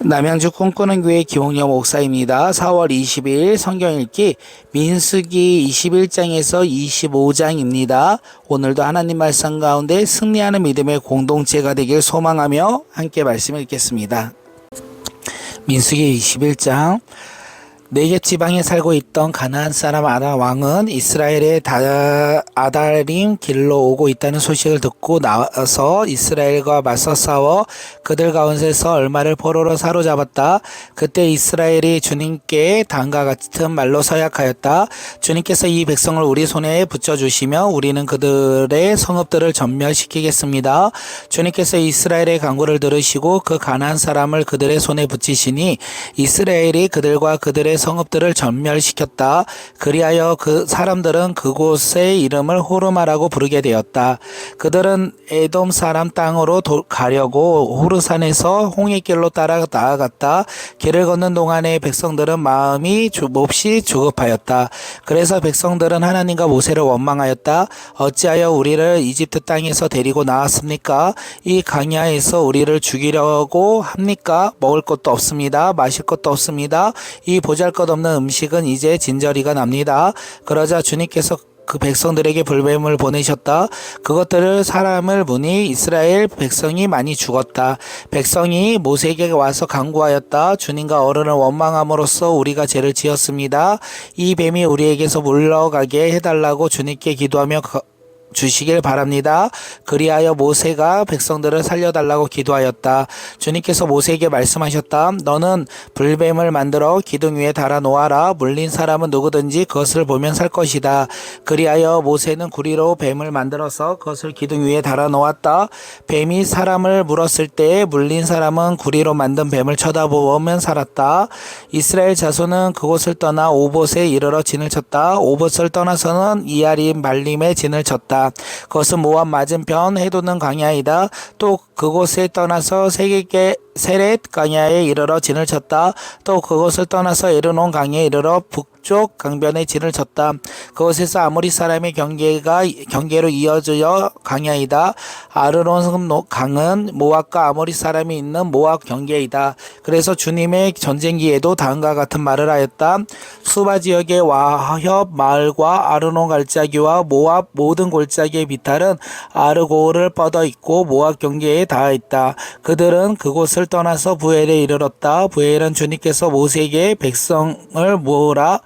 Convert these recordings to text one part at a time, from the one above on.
남양주 꿈꾸는 교회 김홍영 목사입니다. 4월 20일 성경 읽기 민수기 21장에서 25장입니다. 오늘도 하나님 말씀 가운데 승리하는 믿음의 공동체가 되길 소망하며 함께 말씀 읽겠습니다. 민수기 21장 네겝 지방에 살고 있던 가나안 사람 아다 왕은 이스라엘의 아다림 길로 오고 있다는 소식을 듣고 나와서 이스라엘과 맞서 싸워 그들 가운데서 얼마를 포로로 사로잡았다. 그때 이스라엘이 주님께 다음과 같은 말로 서약하였다. 주님께서 이 백성을 우리 손에 붙여주시며 우리는 그들의 성읍들을 전멸시키겠습니다. 주님께서 이스라엘의 간구를 들으시고 그 가나안 사람을 그들의 손에 붙이시니 이스라엘이 그들과 그들의 성읍들을 전멸시켰다. 그리하여 그 사람들은 그곳의 이름을 호르마라고 부르게 되었다. 그들은 에돔 사람 땅으로 가려고 호르산에서 홍해길로 따라 나아갔다. 길을 걷는 동안에 백성들은 마음이 몹시 조급하였다. 그래서 백성들은 하나님과 모세를 원망하였다. 어찌하여 우리를 이집트 땅에서 데리고 나왔습니까? 이 광야에서 우리를 죽이려고 합니까? 먹을 것도 없습니다. 마실 것도 없습니다. 이 보잘것없는 음식은 이제 진저리가 납니다. 그러자 주님께서 그 백성들에게 불뱀을 보내셨다. 그것들을 사람을 보니 이스라엘 백성이 많이 죽었다. 백성이 모세에게 와서 간구하였다. 주님과 어른을 원망함으로써 우리가 죄를 지었습니다. 이 뱀이 우리에게서 물러가게 해달라고 주님께 기도하며 주시길 바랍니다. 그리하여 모세가 백성들을 살려달라고 기도하였다. 주님께서 모세에게 말씀하셨다. 너는 불뱀을 만들어 기둥 위에 달아 놓아라. 물린 사람은 누구든지 그것을 보면 살 것이다. 그리하여 모세는 구리로 뱀을 만들어서 그것을 기둥 위에 달아 놓았다. 뱀이 사람을 물었을 때 물린 사람은 구리로 만든 뱀을 쳐다보면 살았다. 이스라엘 자손은 그곳을 떠나 오봇에 이르러 진을 쳤다. 오봇을 떠나서는 이아림 발림에 진을 쳤다. 그것은 모압 맞은편 해돋는 광야이다. 또 그곳에 떠나서 세렛 광야에 이르러 진을 쳤다. 또 그곳을 떠나서 에르논 강에 이르러 북쪽 강변에 진을 쳤다. 그곳에서 아모리 사람의 경계로 이어져 광야이다. 아르논 강은 모압과 아모리 사람이 있는 모압 경계이다. 그래서 주님의 전쟁기에도 다음과 같은 말을 하였다. 수바 지역의 와협 마을과 아르논 골짜기와 모압 모든 골짜기의 비탈은 아르고를 뻗어 있고 모압 경계에 닿아 있다. 그들은 그곳을 떠나서 부엘에 이르렀다. 부엘은 주님께서 모세에게 백성을 모으라.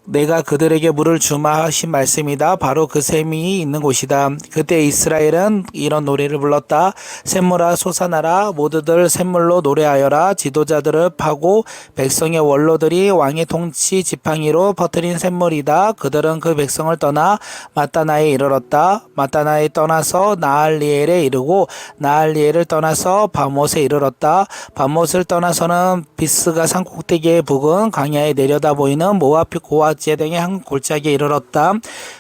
내가 그들에게 물을 주마 하신 말씀이다. 바로 그 샘이 있는 곳이다. 그때 이스라엘은 이런 노래를 불렀다. 샘물아 솟아나라. 모두들 샘물로 노래하여라. 지도자들을 파고 백성의 원로들이 왕의 통치 지팡이로 퍼뜨린 샘물이다. 그들은 그 백성을 떠나 마따나에 이르렀다. 마따나에 떠나서 나할리엘에 이르고 나할리엘을 떠나서 바못에 이르렀다. 바못을 떠나서는 비스가 산꼭대기에 북은 광야에 내려다 보이는 모압 고아 제등의 한 골짜기에 이르렀다.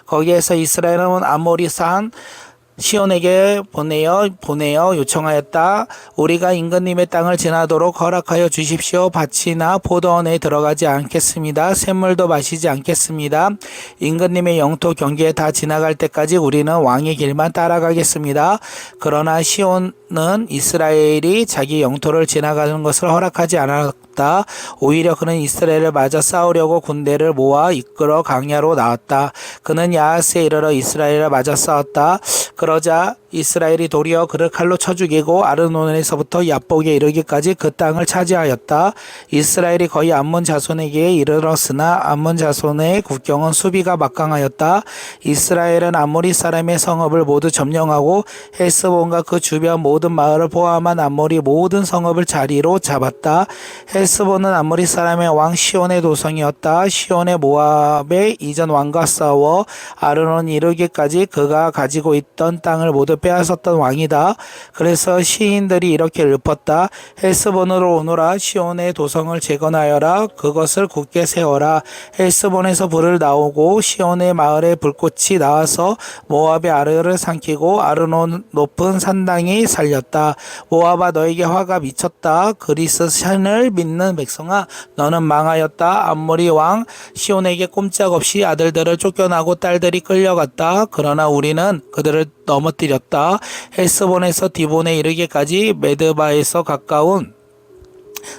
거기에서 이스라엘은 아모리 산 시온에게 보내어 요청하였다. 우리가 임금님의 땅을 지나도록 허락하여 주십시오. 밭이나 포도원에 들어가지 않겠습니다. 샘물도 마시지 않겠습니다. 임금님의 영토 경계에 다 지나갈 때까지 우리는 왕의 길만 따라가겠습니다. 그러나 시온은 이스라엘이 자기 영토를 지나가는 것을 허락하지 않았다. 오히려 그는 이스라엘을 맞아 싸우려고 군대를 모아 이끌어 광야로 나왔다. 그는 야하스에 이르러 이스라엘을 맞아 싸웠다. 그러자 이스라엘이 도리어 그를 칼로 쳐 죽이고 아르논에서부터 야복에 이르기까지 그 땅을 차지하였다. 이스라엘이 거의 암몬 자손에게 이르렀으나 암몬 자손의 국경은 수비가 막강하였다. 이스라엘은 아모리 사람의 성읍을 모두 점령하고 헬스본과 그 주변 모든 마을을 포함한 아모리 모든 성읍을 자리로 잡았다. 헬스본은 아모리 사람의 왕 시온의 도성이었다. 시온의 모압의 이전 왕과 싸워 아르논 이르기까지 그가 가지고 있던 땅을 모두 빼앗았던 왕이다. 그래서 시인들이 이렇게 읊었다. 헬스본으로 오너라. 시온의 도성을 재건하여라. 그것을 굳게 세워라. 헬스본에서 불을 나오고 시온의 마을에 불꽃이 나와서 모압의 아르를 삼키고 아르논 높은 산당이 살렸다. 모압아 너에게 화가 미쳤다. 그리스 산을 믿는 백성아 너는 망하였다. 암모리 왕 시온에게 꼼짝없이 아들들을 쫓겨나고 딸들이 끌려갔다. 그러나 우리는 그들을 넘어뜨렸다. 헬스본에서 디본에 이르기까지 메드바에서 가까운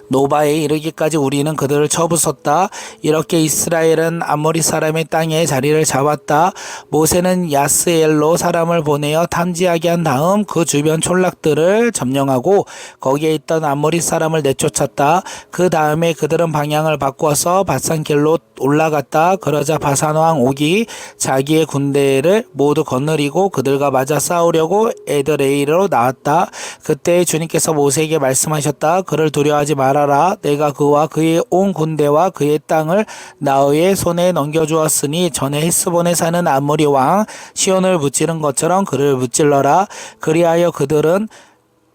노바에 이르기까지 우리는 그들을 쳐부쉈다. 이렇게 이스라엘은 아모리 사람의 땅에 자리를 잡았다. 모세는 야스엘로 사람을 보내어 탐지하게 한 다음 그 주변 촌락들을 점령하고 거기에 있던 아모리 사람을 내쫓았다. 그 다음에 그들은 방향을 바꿔서 바산길로 올라갔다. 그러자 바산 왕 옥이 자기의 군대를 모두 거느리고 그들과 맞아 싸우려고 에드레이로 나왔다. 그때 주님께서 모세에게 말씀하셨다. 그를 두려워하지 말아라. 내가 그와 그의 온 군대와 그의 땅을 나의 손에 넘겨주었으니 전에 헤스본에 사는 아모리 왕 시온을 무찌른 것처럼 그를 무찔러라. 그리하여 그들은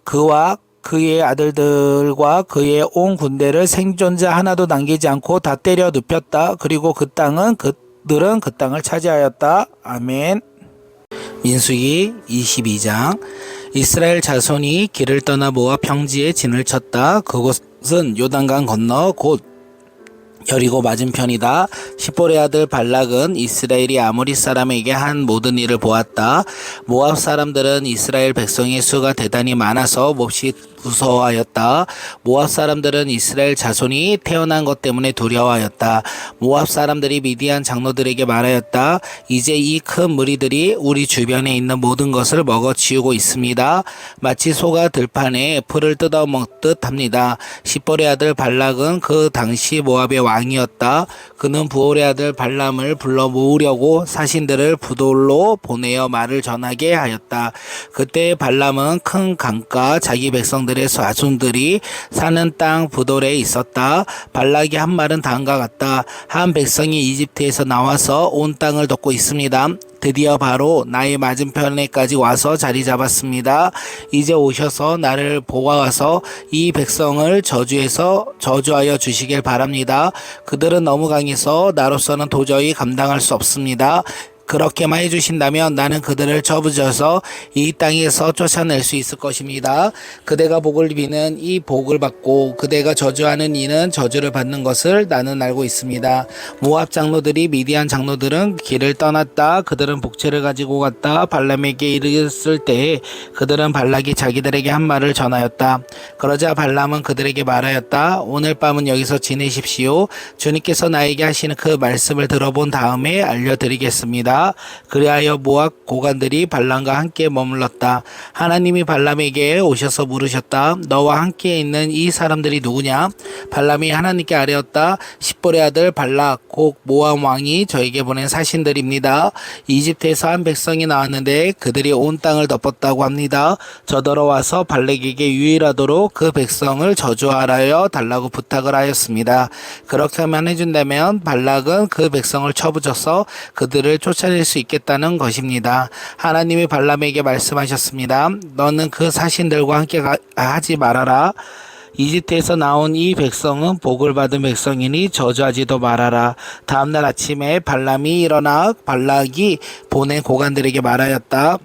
그와 그의 아들들과 그의 온 군대를 생존자 하나도 남기지 않고 다 때려 눕혔다. 그리고 그들은 그 땅을 차지하였다. 아멘. 민수기 22장. 이스라엘 자손이 길을 떠나 모압 평지에 진을 쳤다. 그곳은 요단강 건너 곧 여리고 맞은편이다. 십볼의 아들 발락은 이스라엘이 아모리 사람에게 한 모든 일을 보았다. 모압 사람들은 이스라엘 백성의 수가 대단히 많아서 몹시 무서워하였다. 모압 사람들은 이스라엘 자손이 태어난 것 때문에 두려워하였다. 모압 사람들이 미디안 장로들에게 말하였다. 이제 이 큰 무리들이 우리 주변에 있는 모든 것을 먹어치우고 있습니다. 마치 소가 들판에 풀을 뜯어먹듯 합니다. 십볼의 아들 발락은 그 당시 모압의 왕이었다. 그는 부올의 아들 발람을 불러 모으려고 사신들을 부돌로 보내어 말을 전하게 하였다. 그때 발람은 큰 강가 자기 백성들의 자손들이 사는 땅 부돌에 있었다. 발락이 한 말은 다음과 같다. 한 백성이 이집트에서 나와서 온 땅을 덮고 있습니다. 드디어 바로 나의 맞은편에까지 와서 자리 잡았습니다. 이제 오셔서 나를 보아와서 이 백성을 저주하여 주시길 바랍니다. 그들은 너무 강해서 나로서는 도저히 감당할 수 없습니다. 그렇게만 해주신다면 나는 그들을 쳐부져서 이 땅에서 쫓아낼 수 있을 것입니다. 그대가 복을 비는 이 복을 받고 그대가 저주하는 이는 저주를 받는 것을 나는 알고 있습니다. 모압 장로들이 미디안 장로들은 길을 떠났다. 그들은 복채를 가지고 갔다. 발람에게 이르렀을 때 그들은 발락이 자기들에게 한 말을 전하였다. 그러자 발람은 그들에게 말하였다. 오늘 밤은 여기서 지내십시오. 주님께서 나에게 하시는 그 말씀을 들어본 다음에 알려드리겠습니다. 그리하여 모압 고관들이 발람과 함께 머물렀다. 하나님이 발람에게 오셔서 물으셨다. 너와 함께 있는 이 사람들이 누구냐? 발람이 하나님께 아뢰었다. 십볼의 아들 발락 곧 모압 왕이 저에게 보낸 사신들입니다. 이집트에서 한 백성이 나왔는데 그들이 온 땅을 덮었다고 합니다. 저더러 와서 발락에게 유일하도록 그 백성을 저주하여 달라고 부탁을 하였습니다. 그렇게만 해준다면 발락은 그 백성을 쳐부쳐서 그들을 쫓아낼 수 있겠다는 것입니다. 하나님이 발람에게 말씀하셨습니다. 너는 그 사신들과 함께 하지 말아라. 이집트에서 나온 이 백성은 복을 받은 백성이니 저주하지도 말아라. 다음날 아침에 발람이 일어나 발락이 보낸 고관들에게 말하였다.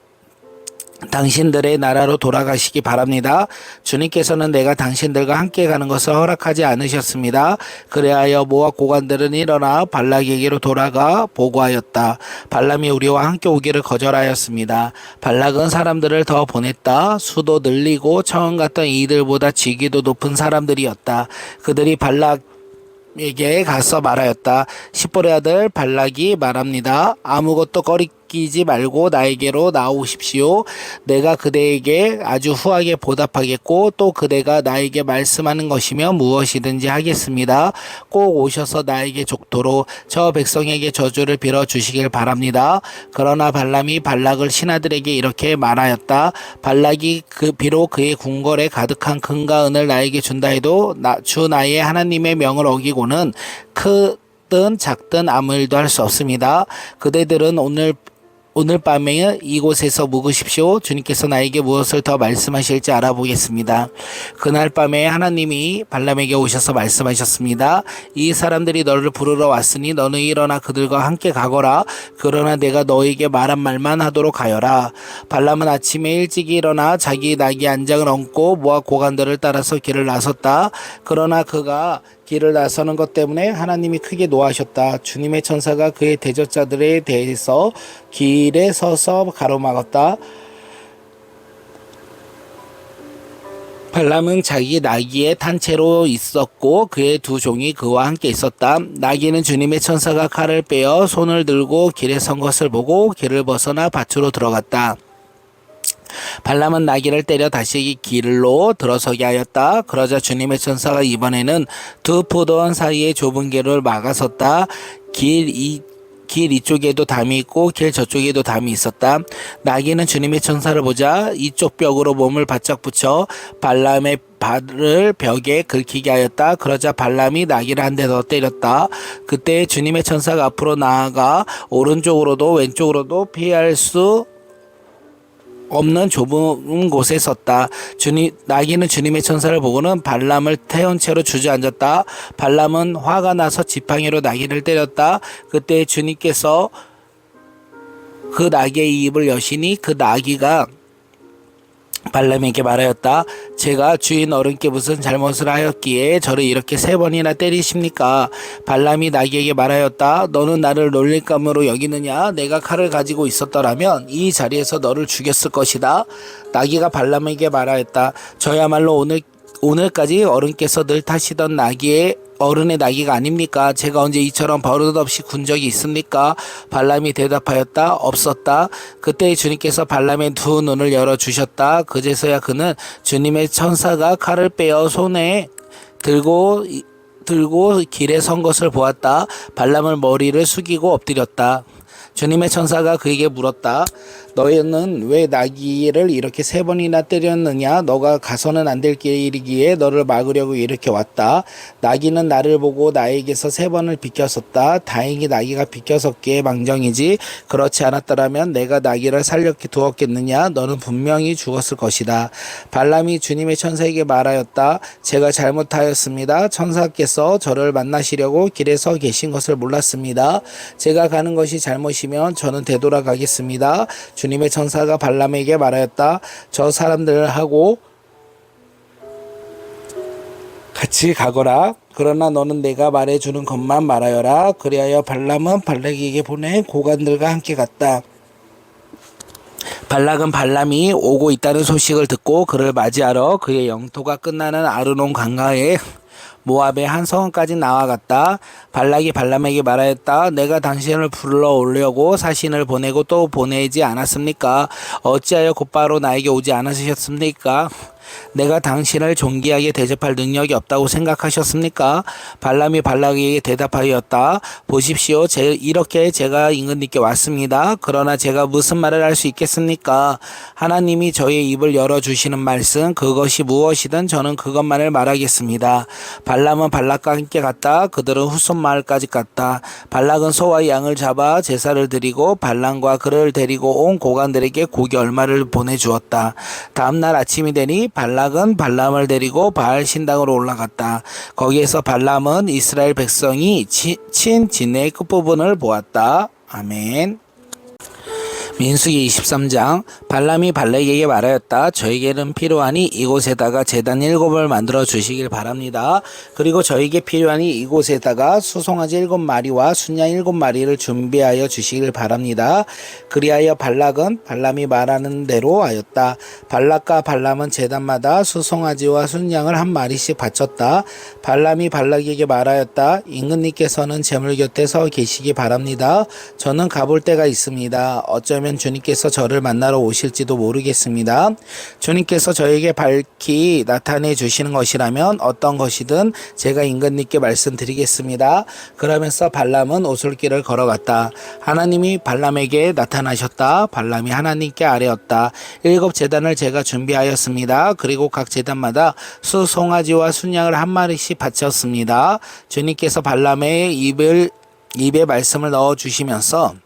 당신들의 나라로 돌아가시기 바랍니다. 주님께서는 내가 당신들과 함께 가는 것을 허락하지 않으셨습니다. 그래하여 모압 고관들은 일어나 발락에게로 돌아가 보고하였다. 발람이 우리와 함께 오기를 거절하였습니다. 발락은 사람들을 더 보냈다. 수도 늘리고 처음 갔던 이들보다 직위도 높은 사람들이었다. 그들이 발락에게 가서 말하였다. 십볼의 아들 발락이 말합니다. 아무것도 꺼리끼지 말고 나에게로 나오십시오. 내가 그대에게 아주 후하게 보답하겠고 또 그대가 나에게 말씀하는 것이면 무엇이든지 하겠습니다. 꼭 오셔서 나에게 족도로 저 백성에게 저주를 빌어 주시길 바랍니다. 그러나 발람이 발락을 신하들에게 이렇게 말하였다. 발락이 비록 그의 궁궐에 가득한 금과 은을 나에게 준다 해도 주 나의 하나님의 명을 어기고는 크든 작든 아무 일도 할 수 없습니다. 그대들은 오늘 밤에 이곳에서 묵으십시오. 주님께서 나에게 무엇을 더 말씀하실지 알아보겠습니다. 그날 밤에 하나님이 발람에게 오셔서 말씀하셨습니다. 이 사람들이 너를 부르러 왔으니 너는 일어나 그들과 함께 가거라. 그러나 내가 너에게 말한 말만 하도록 하여라. 발람은 아침에 일찍 일어나 자기 나귀 안장을 얹고 모압 고관들을 따라서 길을 나섰다. 그러나 그가 길을 나서는 것 때문에 하나님이 크게 노하셨다. 주님의 천사가 그의 대적자들에 대해서 길에 서서 가로막았다. 발람은 자기 나귀에 탄 채로 있었고 그의 두 종이 그와 함께 있었다. 나귀는 주님의 천사가 칼을 빼어 손을 들고 길에 선 것을 보고 길을 벗어나 밭으로 들어갔다. 발람은 나귀를 때려 다시 길로 들어서게 하였다. 그러자 주님의 천사가 이번에는 두 포도원 사이의 좁은 길을 막아섰다. 길 이쪽에도 담이 있고 길 저쪽에도 담이 있었다. 나귀는 주님의 천사를 보자 이쪽 벽으로 몸을 바짝 붙여 발람의 발을 벽에 긁히게 하였다. 그러자 발람이 나귀를 한 대 더 때렸다. 그때 주님의 천사가 앞으로 나아가 오른쪽으로도 왼쪽으로도 피할 수 없는 좁은 곳에 섰다. 나귀는 주님의 천사를 보고는 발람을 태운 채로 주저앉았다. 발람은 화가 나서 지팡이로 나귀를 때렸다. 그때 주님께서 그 나귀의 입을 여시니 그 나귀가 발람에게 말하였다. 제가 주인 어른께 무슨 잘못을 하였기에 저를 이렇게 3번이나 때리십니까? 발람이 나귀에게 말하였다. 너는 나를 놀릴감으로 여기느냐? 내가 칼을 가지고 있었더라면 이 자리에서 너를 죽였을 것이다. 나귀가 발람에게 말하였다. 저야말로 오늘까지 어른께서 늘 타시던 어른의 나귀가 아닙니까? 제가 언제 이처럼 버릇없이 군 적이 있습니까? 발람이 대답하였다. 없었다. 그때 주님께서 발람의 두 눈을 열어주셨다. 그제서야 그는 주님의 천사가 칼을 빼어 손에 들고 길에 선 것을 보았다. 발람은 머리를 숙이고 엎드렸다. 주님의 천사가 그에게 물었다. 너희는 왜 나귀를 이렇게 3번이나 때렸느냐? 너가 가서는 안 될 길이기에 너를 막으려고 이렇게 왔다. 나귀는 나를 보고 나에게서 3번을 비켰었다. 다행히 나귀가 비켜섰기에 망정이지. 그렇지 않았더라면 내가 나귀를 살려게 두었겠느냐? 너는 분명히 죽었을 것이다. 발람이 주님의 천사에게 말하였다. 제가 잘못하였습니다. 천사께서 저를 만나시려고 길에 서 계신 것을 몰랐습니다. 제가 가는 것이 잘못이면 저는 되돌아가겠습니다. 주님의 천사가 발람에게 말하였다. 저 사람들하고 같이 가거라. 그러나 너는 내가 말해주는 것만 말하여라. 그리하여 발람은 발락에게 보내 고관들과 함께 갔다. 발락은 발람이 오고 있다는 소식을 듣고 그를 맞이하러 그의 영토가 끝나는 아르논 강가에 모압의 한 성읍까지 나아갔다. 발락이 발람에게 말하였다. 내가 당신을 불러오려고 사신을 보내고 또 보내지 않았습니까? 어찌하여 곧바로 나에게 오지 않으셨습니까? 내가 당신을 존귀하게 대접할 능력이 없다고 생각하셨습니까? 발람이 발락에게 대답하였다. 보십시오. 이렇게 제가 임금님께 왔습니다. 그러나 제가 무슨 말을 할 수 있겠습니까? 하나님이 저의 입을 열어주시는 말씀 그것이 무엇이든 저는 그것만을 말하겠습니다. 발람은 발락과 함께 갔다. 그들은 후손 마을까지 갔다. 발락은 소와 양을 잡아 제사를 드리고 발람과 그를 데리고 온 고관들에게 고기 얼마를 보내주었다. 다음날 아침이 되니 발락은 발람을 데리고 바알 신당으로 올라갔다. 거기에서 발람은 이스라엘 백성이 친 진의 끝부분을 보았다. 아멘. 민수기 23장. 발람이 발락에게 말하였다. 저에게는 필요하니 이곳에다가 제단 7을 만들어 주시길 바랍니다. 그리고 저에게 필요하니 이곳에다가 수송아지 7마리와 순양 7마리를 준비하여 주시길 바랍니다. 그리하여 발락은 발람이 말하는 대로 하였다. 발락과 발람은 제단마다 수송아지와 순양을 1마리씩 바쳤다. 발람이 발락에게 말하였다. 임금님께서는 제물 곁에 서 계시기 바랍니다. 저는 가볼 데가 있습니다. 어쩌면 주님께서 저를 만나러 오실지도 모르겠습니다. 주님께서 저에게 밝히 나타내 주시는 것이라면 어떤 것이든 제가 임금님께 말씀드리겠습니다. 그러면서 발람은 오솔길을 걸어갔다. 하나님이 발람에게 나타나셨다. 발람이 하나님께 아뢰었다. 7 제단을 제가 준비하였습니다. 그리고 각 제단마다 수송아지와 순양을 1마리씩 바쳤습니다. 주님께서 발람의 입에 말씀을 넣어 주시면서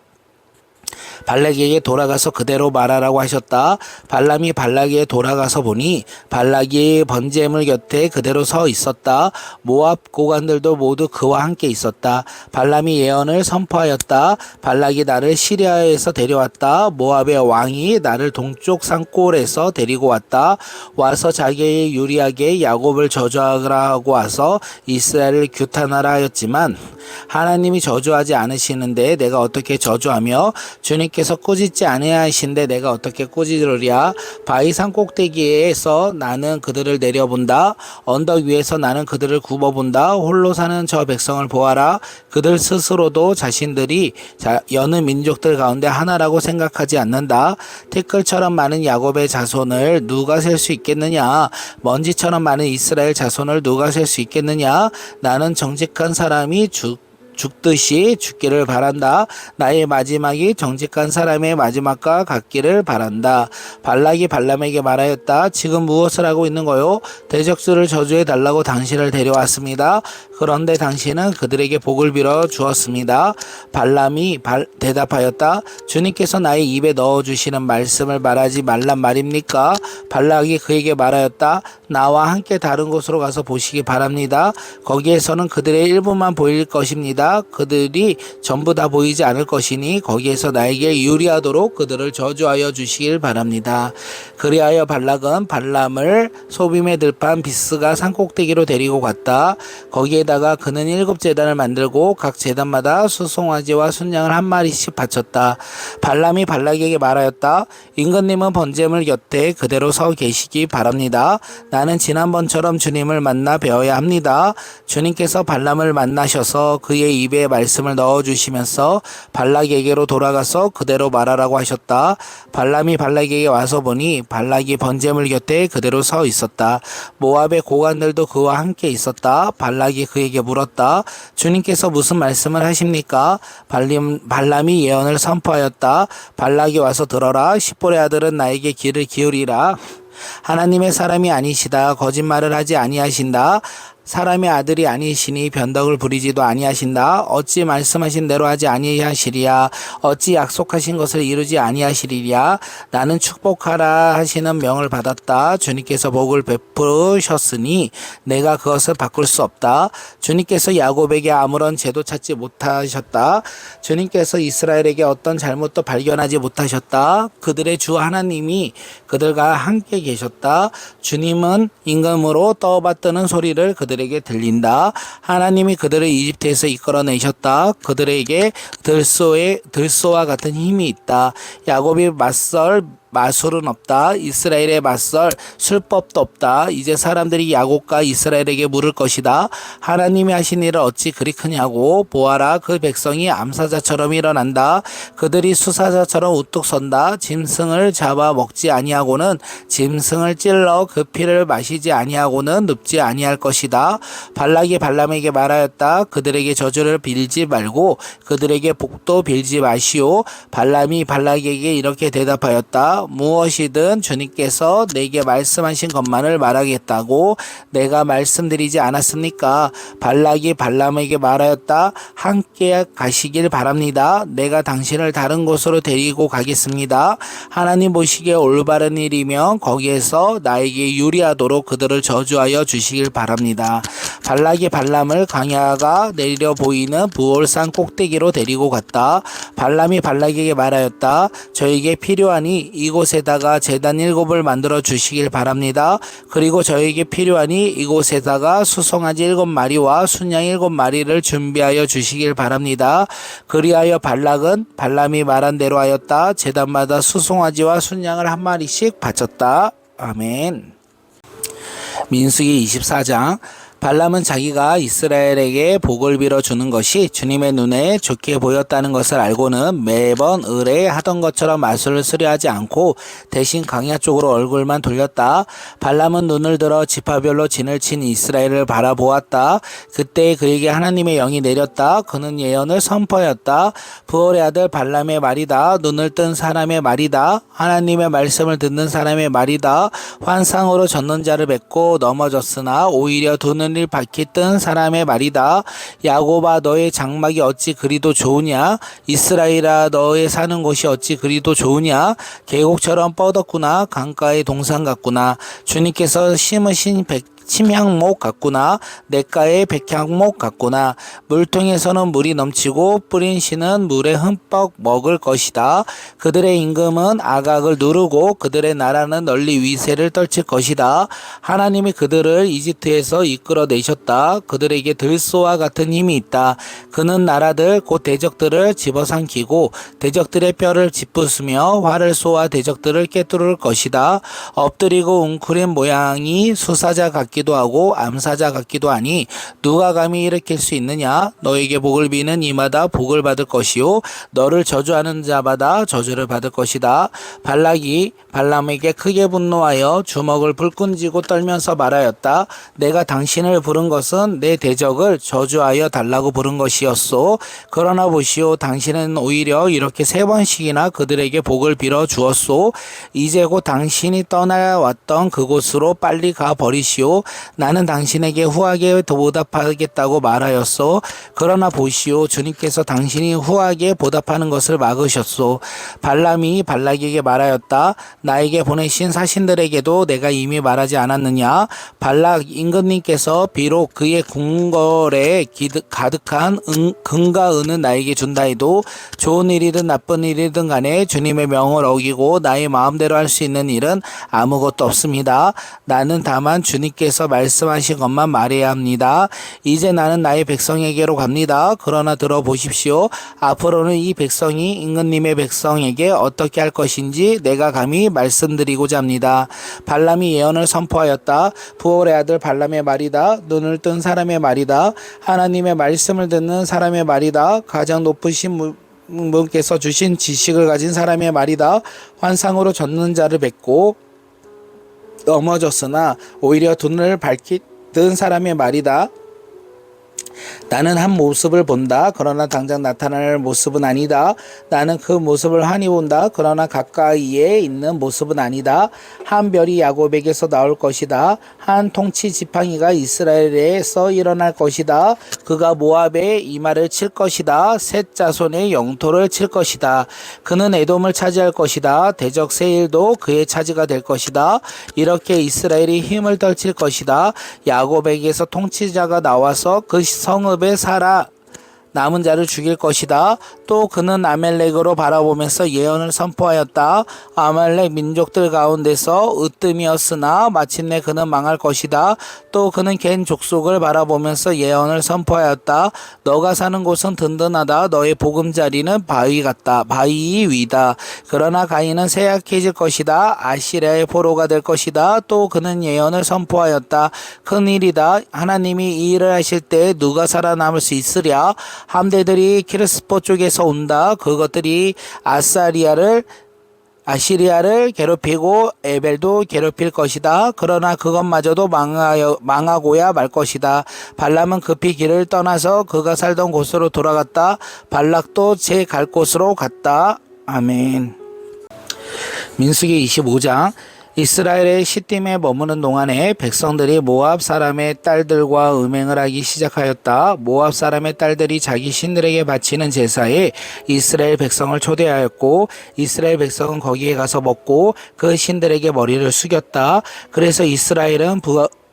발락에게 돌아가서 그대로 말하라고 하셨다. 발람이 발락에게 돌아가서 보니 발락이 번제물 곁에 그대로 서 있었다. 모압 고관들도 모두 그와 함께 있었다. 발람이 예언을 선포하였다. 발락이 나를 시리아에서 데려왔다. 모압의 왕이 나를 동쪽 산골에서 데리고 왔다. 와서 자기의 유리하게 야곱을 저주하라고 와서 이스라엘을 규탄하라 하였지만 하나님이 저주하지 않으시는데 내가 어떻게 저주하며 주님 주님께서 꾸짖지 아니하신데 내가 어떻게 꾸짖으랴. 바위 산 꼭대기에서 나는 그들을 내려본다. 언덕 위에서 나는 그들을 굽어본다. 홀로 사는 저 백성을 보아라. 그들 스스로도 자신들이 여느 민족들 가운데 하나라고 생각하지 않는다. 티끌처럼 많은 야곱의 자손을 누가 셀 수 있겠느냐. 먼지처럼 많은 이스라엘 자손을 누가 셀 수 있겠느냐. 나는 정직한 사람이 죽듯이 죽기를 바란다. 나의 마지막이 정직한 사람의 마지막과 같기를 바란다. 발락이 발람에게 말하였다. 지금 무엇을 하고 있는 거요? 대적수를 저주해 달라고 당신을 데려왔습니다. 그런데 당신은 그들에게 복을 빌어 주었습니다. 발람이 대답하였다. 주님께서 나의 입에 넣어주시는 말씀을 말하지 말란 말입니까? 발락이 그에게 말하였다. 나와 함께 다른 곳으로 가서 보시기 바랍니다. 거기에서는 그들의 일부만 보일 것입니다. 그들이 전부 다 보이지 않을 것이니 거기에서 나에게 유리하도록 그들을 저주하여 주시길 바랍니다. 그리하여 발락은 발람을 소빔의 들판 비스가 산꼭대기로 데리고 갔다. 거기에다가 그는 7제단을 만들고 각 제단마다 수송아지와 순양을 한 마리씩 바쳤다. 발람이 발락에게 말하였다. 임금님은 번제물 곁에 그대로 서 계시기 바랍니다. 나는 지난번처럼 주님을 만나 배워야 합니다. 주님께서 발람을 만나셔서 그의 입에 말씀을 넣어주시면서 발락에게로 돌아가서 그대로 말하라고 하셨다. 발람이 발락에게 와서 보니 발락이 번제물 곁에 그대로 서 있었다. 모압의 고관들도 그와 함께 있었다. 발락이 그에게 물었다. 주님께서 무슨 말씀을 하십니까? 발람이 예언을 선포하였다. 발락이 와서 들어라. 십볼의 아들은 나에게 귀를 기울이라. 하나님의 사람이 아니시다. 거짓말을 하지 아니하신다. 사람의 아들이 아니시니 변덕을 부리지도 아니하신다. 어찌 말씀하신 대로 하지 아니하시리야. 어찌 약속하신 것을 이루지 아니하시리랴. 나는 축복하라 하시는 명을 받았다. 주님께서 복을 베푸셨으니 내가 그것을 바꿀 수 없다. 주님께서 야곱에게 아무런 죄도 찾지 못하셨다. 주님께서 이스라엘에게 어떤 잘못도 발견하지 못하셨다. 그들의 주 하나님이 그들과 함께 계셨다. 주님은 임금으로 떠받드는 소리를 그들에게 들린다. 하나님이 그들을 이집트에서 이끌어내셨다. 그들에게 들소와 같은 힘이 있다. 야곱이 맞설 마술은 없다. 이스라엘에 맞설 술법도 없다. 이제 사람들이 야곱과 이스라엘에게 물을 것이다. 하나님이 하신 일을 어찌 그리 크냐고. 보아라, 그 백성이 암사자처럼 일어난다. 그들이 수사자처럼 우뚝 선다. 짐승을 잡아 먹지 아니하고는 짐승을 찔러 그 피를 마시지 아니하고는 눕지 아니할 것이다. 발락이 발람에게 말하였다. 그들에게 저주를 빌지 말고 그들에게 복도 빌지 마시오. 발람이 발락에게 이렇게 대답하였다. 무엇이든 주님께서 내게 말씀하신 것만을 말하겠다고 내가 말씀드리지 않았습니까? 발락이 발람에게 말하였다. 함께 가시길 바랍니다. 내가 당신을 다른 곳으로 데리고 가겠습니다. 하나님 보시기에 올바른 일이면 거기에서 나에게 유리하도록 그들을 저주하여 주시길 바랍니다. 발락이 발람을 광야가 내려 보이는 부올산 꼭대기로 데리고 갔다. 발람이 발락에게 말하였다. 저에게 필요하니 이곳에다가 제단 7을 만들어 주시길 바랍니다. 그리고 저에게 필요하니 이곳에다가 수송아지 7마리와 순양 7마리를 준비하여 주시길 바랍니다. 그리하여 발락은 발람이 말한 대로 하였다. 제단마다 수송아지와 순양을 한 마리씩 바쳤다. 아멘. 민수기 24장. 발람은 자기가 이스라엘에게 복을 빌어 주는 것이 주님의 눈에 좋게 보였다는 것을 알고는 매번 을에 하던 것처럼 마술을 수려하지 않고 대신 광야 쪽으로 얼굴만 돌렸다. 발람은 눈을 들어 지파별로 진을 친 이스라엘을 바라보았다. 그때 그에게 하나님의 영이 내렸다. 그는 예언을 선포하였다. 부올의 아들 발람의 말이다. 눈을 뜬 사람의 말이다. 하나님의 말씀을 듣는 사람의 말이다. 환상으로 젖는 자를 뵙고 넘어졌으나 오히려 두 눈을 밝히 뜬 사람의 말이다. 야곱아, 너의 장막이 어찌 그리도 좋으냐? 이스라엘아, 너의 사는 곳이 어찌 그리도 좋으냐? 계곡처럼 뻗었구나. 강가의 동산 같구나. 주님께서 심으신 침향목 같구나. 냇가의 백향목 같구나. 물통에서는 물이 넘치고 뿌린 씨는 물에 흠뻑 먹을 것이다. 그들의 임금은 아각을 누르고 그들의 나라는 널리 위세를 떨칠 것이다. 하나님이 그들을 이집트에서 이끌어내셨다. 그들에게 들소와 같은 힘이 있다. 그는 나라들 곧 대적들을 집어삼키고 대적들의 뼈를 짚부수며 활을 쏘아 대적들을 꿰뚫을 것이다. 엎드리고 웅크린 모양이 수사자 같기도 하고 암사자 같기도 하니 누가 감히 일으킬 수 있느냐. 너에게 복을 비는 이마다 복을 받을 것이요 너를 저주하는 자마다 저주를 받을 것이다. 발락이 발람에게 크게 분노하여 주먹을 불끈 쥐고 떨면서 말하였다. 내가 당신을 부른 것은 내 대적을 저주하여 달라고 부른 것이었소. 그러나 보시오, 당신은 오히려 이렇게 3번씩이나 그들에게 복을 빌어 주었소. 이제 곧 당신이 떠나왔던 그곳으로 빨리 가 버리시오. 나는 당신에게 후하게 보답하겠다고 말하였소. 그러나 보시오, 주님께서 당신이 후하게 보답하는 것을 막으셨소. 발람이 발락에게 말하였다. 나에게 보내신 사신들에게도 내가 이미 말하지 않았느냐. 발락 임금님께서 비록 그의 궁궐에 가득한 금과 은은 나에게 준다 해도 좋은 일이든 나쁜 일이든 간에 주님의 명을 어기고 나의 마음대로 할 수 있는 일은 아무것도 없습니다. 나는 다만 주님께서 말씀하신 것만 말해야 합니다. 이제 나는 나의 백성에게로 갑니다. 그러나 들어보십시오. 앞으로는 이 백성이 임금님의 백성에게 어떻게 할 것인지 내가 감히 말씀드리고자 합니다. 발람이 예언을 선포하였다. 부올의 아들 발람의 말이다. 눈을 뜬 사람의 말이다. 하나님의 말씀을 듣는 사람의 말이다. 가장 높으신 분께서 주신 지식을 가진 사람의 말이다. 환상으로 젖는 자를 뵙고 넘어졌으나 오히려 눈을 밝히던 사람의 말이다. 나는 한 모습을 본다. 그러나 당장 나타날 모습은 아니다. 나는 그 모습을 환히 본다. 그러나 가까이에 있는 모습은 아니다. 한 별이 야곱에게서 나올 것이다. 한 통치 지팡이가 이스라엘에서 일어날 것이다. 그가 모압의 이마를 칠 것이다. 셋 자손의 영토를 칠 것이다. 그는 에돔을 차지할 것이다. 대적 세일도 그의 차지가 될 것이다. 이렇게 이스라엘이 힘을 떨칠 것이다. 야곱에게서 통치자가 나와서 그 성읍에 살아 남은 자를 죽일 것이다. 또 그는 아멜렉으로 바라보면서 예언을 선포하였다. 아말렉 민족들 가운데서 으뜸이었으나 마침내 그는 망할 것이다. 또 그는 겐 족속을 바라보면서 예언을 선포하였다. 너가 사는 곳은 든든하다. 너의 보금자리는 바위 같다. 바위 위다. 그러나 가인은 쇠약해질 것이다. 아시리아의 포로가 될 것이다. 또 그는 예언을 선포하였다. 큰일이다. 하나님이 이 일을 하실 때 누가 살아남을 수 있으랴. 함대들이 키르스포 쪽에서 온다. 그것들이 아시리아를 괴롭히고 에벨도 괴롭힐 것이다. 그러나 그것마저도 망하고야 말 것이다. 발람은 급히 길을 떠나서 그가 살던 곳으로 돌아갔다. 발락도 제 갈 곳으로 갔다. 아멘. 민수기 25장. 이스라엘의 시딤에 머무는 동안에 백성들이 모압 사람의 딸들과 음행을 하기 시작하였다. 모압 사람의 딸들이 자기 신들에게 바치는 제사에 이스라엘 백성을 초대하였고 이스라엘 백성은 거기에 가서 먹고 그 신들에게 머리를 숙였다. 그래서 이스라엘은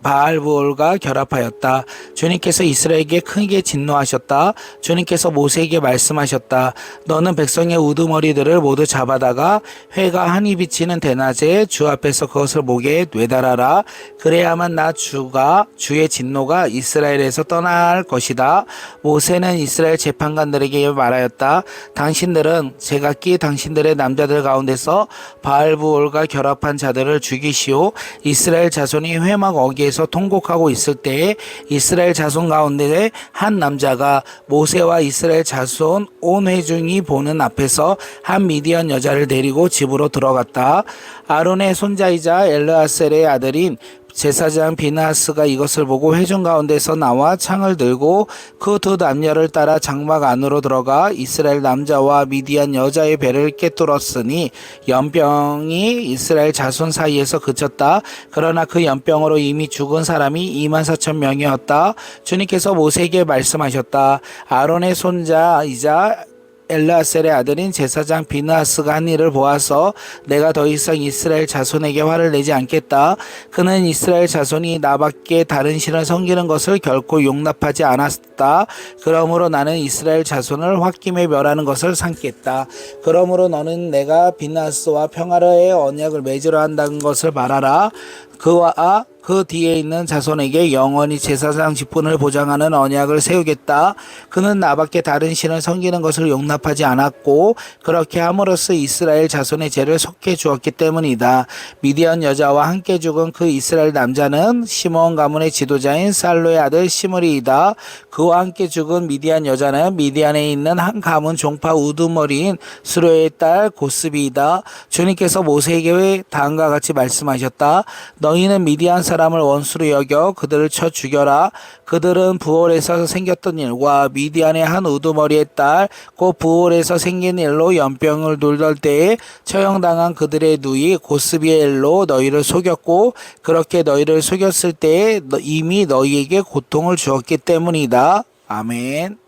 바알부올과 결합하였다. 주님께서 이스라엘에게 크게 진노하셨다. 주님께서 모세에게 말씀하셨다. 너는 백성의 우두머리들을 모두 잡아다가 회가 한이 비치는 대낮에 주 앞에서 그것을 목에 매달아라. 그래야만 나 주가 주의 진노가 이스라엘에서 떠날 것이다. 모세는 이스라엘 재판관들에게 말하였다. 당신들은 제각기 당신들의 남자들 가운데서 바알부올과 결합한 자들을 죽이시오. 이스라엘 자손이 회막 어기에서 통곡하고 있을 때에 이스라엘 자손 가운데 한 남자가 모세와 이스라엘 자손 온 회중이 보는 앞에서 한 미디안 여자를 데리고 집으로 들어갔다. 아론의 손자이자 엘르아셀의 아들인 제사장 비나하스가 이것을 보고 회중 가운데서 나와 창을 들고 그 두 남녀를 따라 장막 안으로 들어가 이스라엘 남자와 미디안 여자의 배를 꿰뚫었으니 연병이 이스라엘 자손 사이에서 그쳤다. 그러나 그 연병으로 이미 죽은 사람이 24,000명이었다. 주님께서 모세에게 말씀하셨다. 아론의 손자이자 엘르아셀의 아들인 제사장 비느하스가 한 일을 보아서 내가 더 이상 이스라엘 자손에게 화를 내지 않겠다. 그는 이스라엘 자손이 나밖에 다른 신을 섬기는 것을 결코 용납하지 않았다. 그러므로 나는 이스라엘 자손을 홧김에 멸하는 것을 삼겠다. 그러므로 너는 내가 비느하스와 평화의 언약을 맺으려 한다는 것을 말하라. 그와 그 뒤에 있는 자손에게 영원히 제사장 직분을 보장하는 언약을 세우겠다. 그는 나밖에 다른 신을 섬기는 것을 용납하지 않았고 그렇게 함으로써 이스라엘 자손의 죄를 속해 주었기 때문이다. 미디안 여자와 함께 죽은 그 이스라엘 남자는 시므온 가문의 지도자인 살로의 아들 시므리이다. 그와 함께 죽은 미디안 여자는 미디안에 있는 한 가문 종파 우두머리인 수로의 딸 고스비이다. 주님께서 모세에게 다음과 같이 말씀하셨다. 너희는 미디안 사람을 원수로 여겨 그들을 쳐 죽여라. 그들은 부올에서 생겼던 일과 미디안의 한 우두머리의 딸 곧 부올에서 생긴 일로 연병을 돌던 때에 처형당한 그들의 누이 고스비의 일로 너희를 속였고 그렇게 너희를 속였을 때에 이미 너희에게 고통을 주었기 때문이다. 아멘.